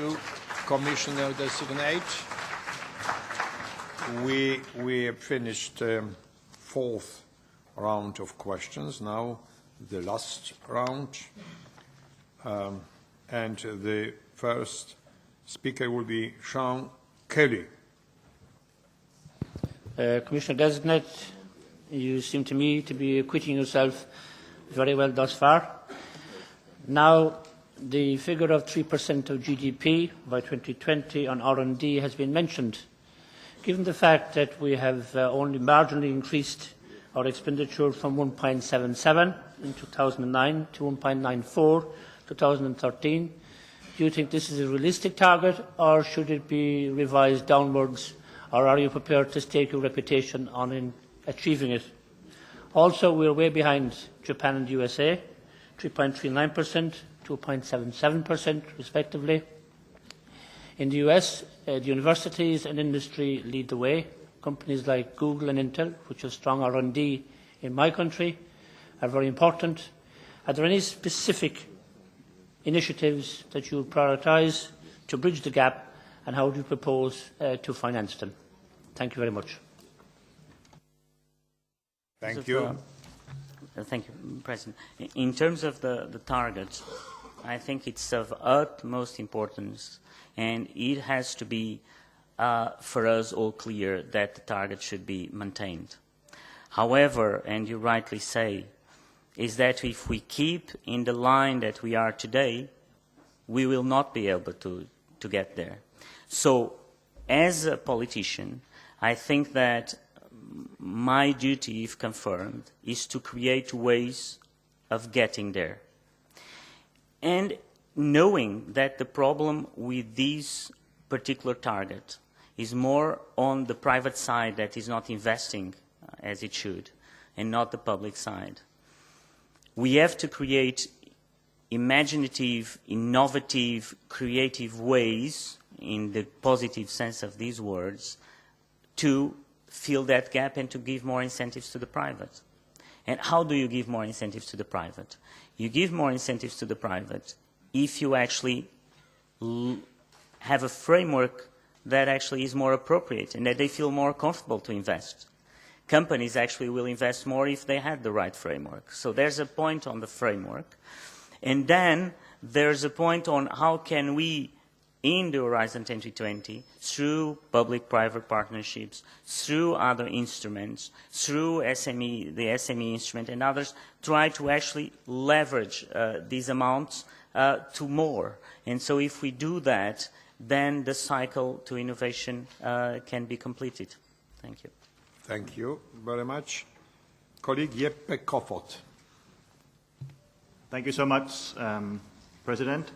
you, Commissioner-designate. We have finished fourth round of questions. Now the last round. And the first speaker will be Sean Kelly. Commissioner-designate, you seem to me to be acquitting yourself very well thus far. Now, the figure of 3% of GDP by 2020 on R&D has been mentioned. Given the fact that we have only marginally increased our expenditure from 1.77 in 2009 to 1.94 2013, do you think this is a realistic target, or should it be revised downwards, or are you prepared to stake your reputation on in achieving it? Also, we are way behind Japan and the USA, 3.39%, 2.77% respectively. In the US, the universities and industry lead the way. Companies like Google and Intel, which have strong R&D in my country, are very important. Are there any specific initiatives that you will prioritise to bridge the gap, and how do you propose to finance them? Thank you very much. Thank you. Thank you, President. In terms of the targets, I think it's of utmost importance, and it has to be for us all clear that the target should be maintained. However, and you rightly say, is that if we keep in the line that we are today, we will not be able to get there. So, as a politician, I think that my duty, if confirmed, is to create ways of getting there. And knowing that the problem with this particular target is more on the private side that is not investing as it should, and not the public side. We have to create imaginative, innovative, creative ways, in the positive sense of these words, to fill that gap and to give more incentives to the private. And how do you give more incentives to the private? You give more incentives to the private if you actually have a framework that actually is more appropriate and that they feel more comfortable to invest. Companies actually will invest more if they had the right framework. So there's a point on the framework. And then there's a point on how can we, in the Horizon 2020, through public-private partnerships, through other instruments, through SME, the SME instrument and others, try to actually leverage these amounts to more. And so if we do that, then the cycle to innovation can be completed. Thank you. Thank you very much. Colleague Jeppe Kofod. Thank you so much, President.